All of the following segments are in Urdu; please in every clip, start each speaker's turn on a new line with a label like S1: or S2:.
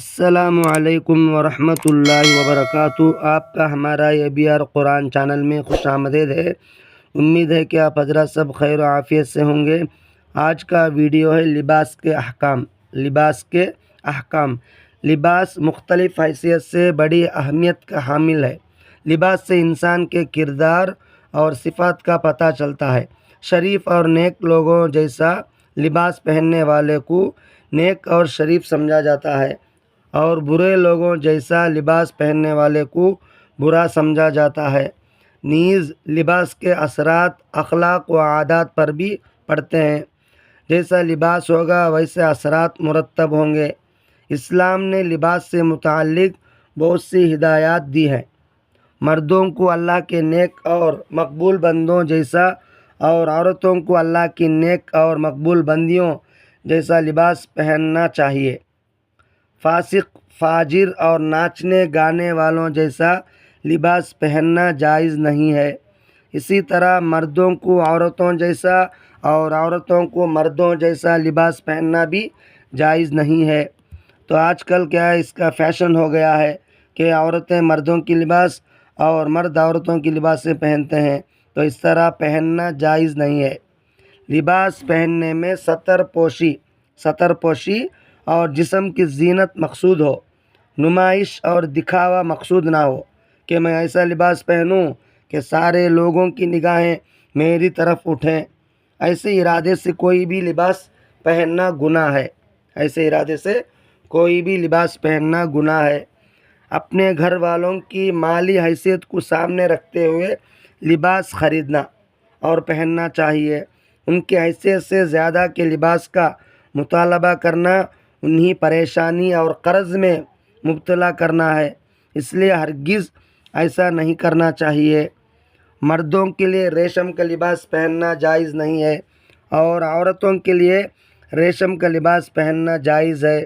S1: السلام علیکم ورحمۃ اللہ وبرکاتہ۔ آپ کا ہمارا یہ بی آر قرآن چینل میں خوش آمدید ہے۔ امید ہے کہ آپ حضرات سب خیر و عافیت سے ہوں گے۔ آج کا ویڈیو ہے لباس کے احکام۔ لباس مختلف حیثیت سے بڑی اہمیت کا حامل ہے۔ لباس سے انسان کے کردار اور صفات کا پتہ چلتا ہے۔ شریف اور نیک لوگوں جیسا لباس پہننے والے کو نیک اور شریف سمجھا جاتا ہے، اور برے لوگوں جیسا لباس پہننے والے کو برا سمجھا جاتا ہے۔ نیز لباس کے اثرات اخلاق و عادات پر بھی پڑتے ہیں۔ جیسا لباس ہوگا ویسے اثرات مرتب ہوں گے۔ اسلام نے لباس سے متعلق بہت سی ہدایات دی ہیں۔ مردوں کو اللہ کے نیک اور مقبول بندوں جیسا اور عورتوں کو اللہ کی نیک اور مقبول بندیوں جیسا لباس پہننا چاہیے۔ فاسق، فاجر اور ناچنے گانے والوں جیسا لباس پہننا جائز نہیں ہے۔ اسی طرح مردوں کو عورتوں جیسا اور عورتوں کو مردوں جیسا لباس پہننا بھی جائز نہیں ہے۔ تو آج کل کیا ہے، اس کا فیشن ہو گیا ہے کہ عورتیں مردوں کی لباس اور مرد عورتوں کی لباسیں پہنتے ہیں، تو اس طرح پہننا جائز نہیں ہے۔ لباس پہننے میں ستر پوشی اور جسم کی زینت مقصود ہو، نمائش اور دکھاوا مقصود نہ ہو کہ میں ایسا لباس پہنوں کہ سارے لوگوں کی نگاہیں میری طرف اٹھیں۔ ایسے ارادے سے کوئی بھی لباس پہننا گناہ ہے۔ اپنے گھر والوں کی مالی حیثیت کو سامنے رکھتے ہوئے لباس خریدنا اور پہننا چاہیے۔ ان کی حیثیت سے زیادہ کے لباس کا مطالبہ کرنا انہیں پریشانی اور قرض میں مبتلا کرنا ہے، اس لیے ہرگز ایسا نہیں کرنا چاہیے۔ مردوں کے لیے ریشم کا لباس پہننا جائز نہیں ہے، اور عورتوں کے لیے ریشم کا لباس پہننا جائز ہے۔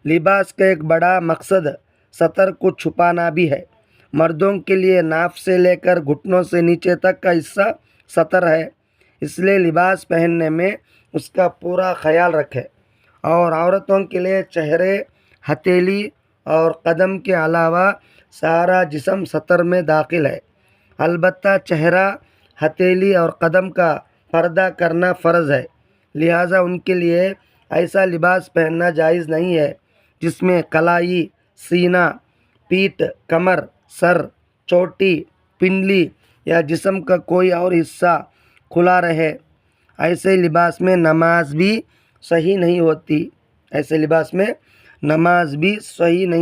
S1: لباس کا ایک بڑا مقصد ستر کو چھپانا بھی ہے۔ مردوں کے لیے ناف سے لے کر گھٹنوں سے نیچے تک کا حصہ ستر ہے، اس لیے لباس پہننے میں اس کا پورا خیال رکھیں۔ اور عورتوں کے لیے چہرے، ہتھیلی اور قدم کے علاوہ سارا جسم ستر میں داخل ہے۔ البتہ چہرہ، ہتھیلی اور قدم کا پردہ کرنا فرض ہے، لہٰذا ان کے لیے ایسا لباس پہننا جائز نہیں ہے جس میں کلائی، سینہ، پیٹھ، کمر، سر، چوٹی، پنڈلی یا جسم کا کوئی اور حصہ کھلا رہے۔ ایسے لباس میں نماز بھی صحیح نہیں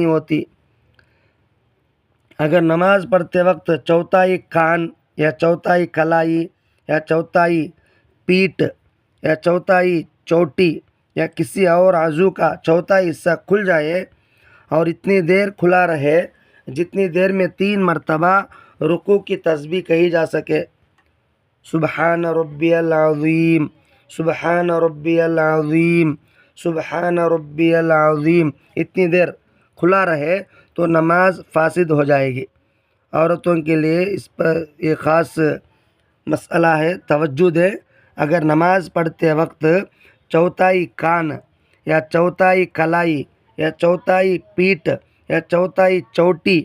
S1: ہوتی۔ اگر نماز پڑھتے وقت چوتھائی کان یا چوتھائی کلائی یا چوتھائی پیٹھ یا چوتھائی چوٹی یا کسی اور عضو کا چوتھائی حصہ کھل جائے اور اتنی دیر کھلا رہے جتنی دیر میں 3 مرتبہ رکوع کی تسبیح کہی جا سکے، سبحان ربی العظیم، سبحان ربی العظیم، سبحان ربی العظیم، اتنی دیر کھلا رہے تو نماز فاسد ہو جائے گی۔ عورتوں کے لیے اس پر ایک خاص مسئلہ ہے، توجہ دیں۔ اگر نماز پڑھتے وقت چوتھائی کان یا چوتھائی کلائی یا چوتھائی پیٹھ یا چوتھائی چوٹی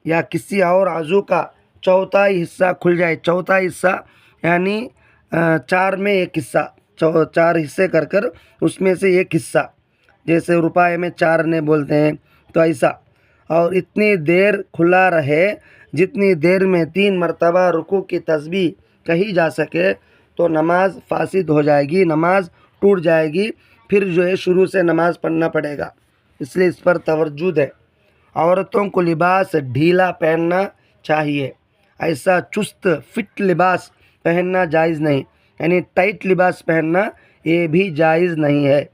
S1: یا کسی اور عضو کا چوتھائی حصہ کھل جائے، چوتھائی حصہ یعنی 4 میں 1 حصہ، 4 حصے کر اس میں سے 1 حصہ، جیسے روپے میں 4 نے بولتے ہیں تو ایسا، اور اتنی دیر کھلا رہے جتنی دیر میں 3 مرتبہ رکوع کی تسبیح کہی جا سکے، تو نماز فاسد ہو جائے گی، نماز ٹوٹ جائے گی، پھر جو ہے شروع سے نماز پڑھنا پڑے گا، اس لیے اس پر توجہ دیں۔ عورتوں کو لباس ڈھیلا پہننا چاہیے، ایسا چست فٹ لباس پہننا جائز نہیں، یعنی ٹائٹ لباس پہننا یہ بھی جائز نہیں ہے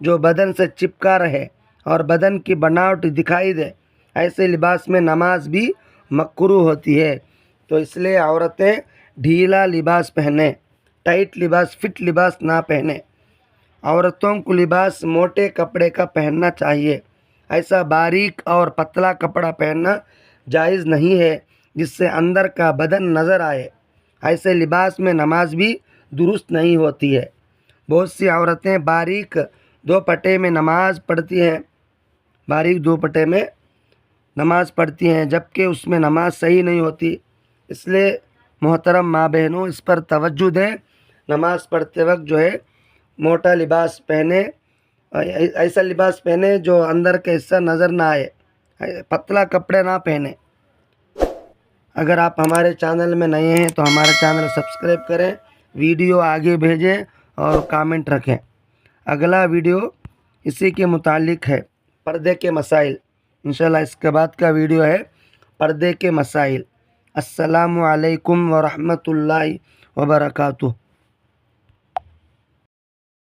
S1: جو بدن سے چپکا رہے اور بدن کی بناوٹ دکھائی دے۔ ایسے لباس میں نماز بھی مکروہ ہوتی ہے، تو اس لیے عورتیں ڈھیلا لباس پہنیں، ٹائٹ لباس، فٹ لباس نہ پہنیں۔ عورتوں کو لباس موٹے کپڑے کا پہننا چاہیے، ایسا باریک اور پتلا کپڑا پہننا جائز نہیں ہے جس سے اندر کا بدن نظر آئے۔ ایسے لباس میں نماز بھی درست نہیں ہوتی ہے۔ بہت سی عورتیں باریک دوپٹے میں نماز پڑھتی ہیں، باریک دوپٹے میں نماز پڑھتی ہیں، جبکہ اس میں نماز صحیح نہیں ہوتی۔ اس لیے محترم ماں بہنوں اس پر توجہ دیں، نماز پڑھتے وقت جو ہے موٹا لباس پہنے، ایسا لباس پہنے جو اندر کا حصہ نظر نہ آئے، پتلا کپڑے نہ پہنے۔ اگر آپ ہمارے چینل میں نئے ہیں تو ہمارے چینل سبسکرائب کریں، ویڈیو آگے بھیجیں اور کامنٹ رکھیں۔ اگلا ویڈیو اسی کے متعلق ہے، پردے کے مسائل۔ انشاءاللہ اس کے بعد کا ویڈیو ہے پردے کے مسائل۔ السلام علیکم ورحمۃ اللہ وبرکاتہ۔